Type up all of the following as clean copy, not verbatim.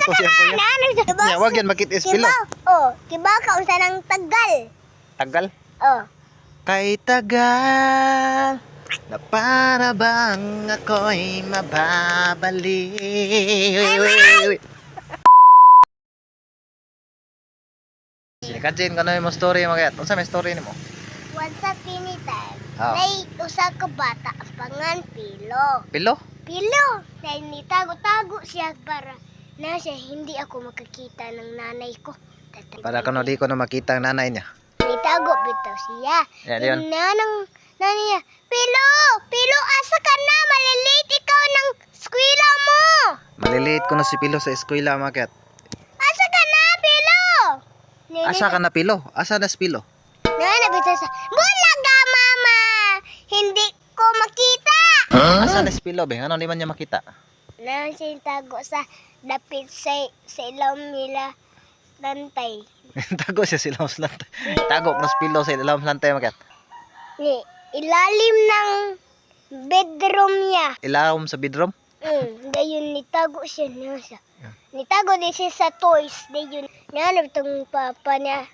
kwarto siyang kuya. Nya wag yan makitis pilo. Oh, kiba ka unsa nang tagal. Tagal. Oh. Kay tagal na para bang ako'y mababalik. Sikadjin ko na yung story mo kaya. Unsa may story nimo? Once upon a time, Oh. may usa ka bata ang pangan Pilo. Pilo? Pilo! Dahil nitago-tago siya para na siya hindi ako makakita ng nanay ko. Para kano di ko na makita ang nanay niya. Nitago bitaw siya. Yan, yun. Nanang nanay niya, Pilo! Pilo, asa ka na? Malilate ikaw ng skwela mo! Maliliit ko na si Pilo sa eskwela maket. Asa ka na, Pilo? Asa ka na Pilo? Asa na si Pilo? Nanay bitaw sa, bulaga, mama! Hindi ko makita! Asa na si Pilo be? Ano di man niya makita? Nanay siya tago sa dapit sa ilaw nila lantay. Tago siya sa ilawom lantay. Tago ko na si Pilo sa ilawom lantay maket. Ni ilalim ng bedroom niya. Ilawom sa bedroom? Dayon nitago siya na siya. Nitago din siya sa toys. Dayon nanap tong papa niya.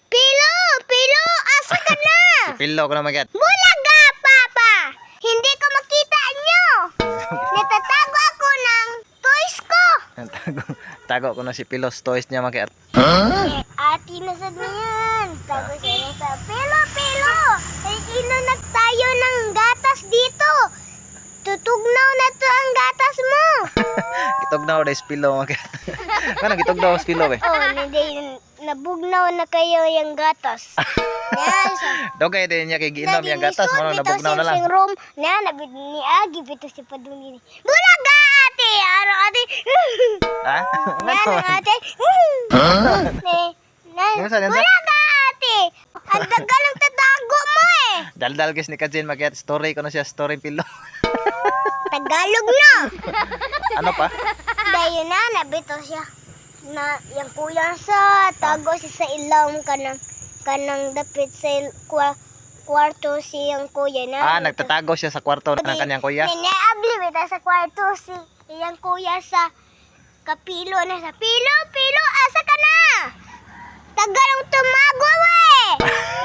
Pilo! Pilo! Asa ka na? Si Pilo ko na maket. Bulaga, papa! Hindi ko makita nyo! Natatago ako ng toys ko! Tago ko na si Pilo sa toys niya maket. Ati na sa niyan. Tago siya na sa Pilo, Pilo! Ay, inunag tayo ng gatas dito. Tutugnaw na to ang gatas mo. Gitugnaw na si Pilo maket. Ano gitugnaw si Pilo be? Oh, hindi. Nabugnaw na kayo yung gatas. Yan siya. Dogay din niya kay giinom yung gatas mo nabugnaw na lang. room. Yan, nabid ni Agi bito si Padungin. Bulaga, ate! Ano, ate? Ha? Yan ang ate. Yung sa- Bulaga, ate! Ang dagal ang tatago mo eh. Daldal kis ni Kajin maket. Story ko na siya, story Pilo. Tagalog na. Ano pa? Dahil na, nabito siya. Na, yung kuya sa tago siya sa ilaw kanang dapit sa kwarto siyang kuya na. Nagtatago siya sa kwarto ng kanyang kuya. Niniabli bita sa kwarto si iyang kuya sa kapilo na sa Pilo, Pilo, asa ka na? Tagalong tumago eh.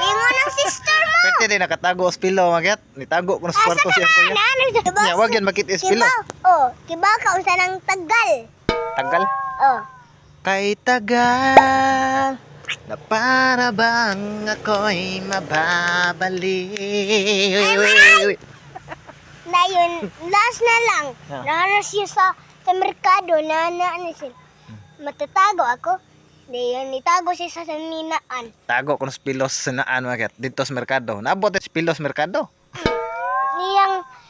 Ingon ng sister mo. Pwede din nakatago sa Pilo maket. Nitago ko na sa kwarto siyang kuya. Nya wag yan makitis Pilo. Oh, kiba ka unsa nang tagal. Tagal. Oh. Kay tagal na para bang ako'y mababalik. Dayon, last na lang. Ah. Naras siya sa merkado na ano siya. Matatago ako. Dayon, nitago siya sa minaan. Tago ko na sa Pilo sa naan maket. Dito sa merkado. Naabot sa Pilo sa merkado.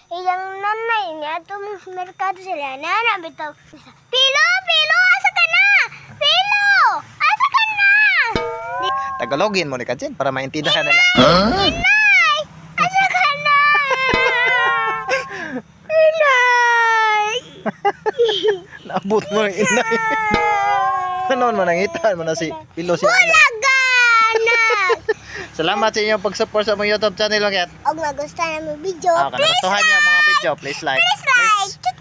Iyang nanay niya, tumong sa merkado sila. Nana, bitaw. Pilo, Pilo, asa ka na? Pilo, asa ka na? Tagalogin mo ni Kajin para maintindihan nila. Inay, asa ka na? Inay. Naabot mo ng inay. Ano man nangitan mo na si Pilo siya. Bulaga, anak. Salamat sa inyong pag-support sa mong YouTube channel maket. Og nagustuhan mo video, Kung nagustuhan niyo ang mga video, please like. please like.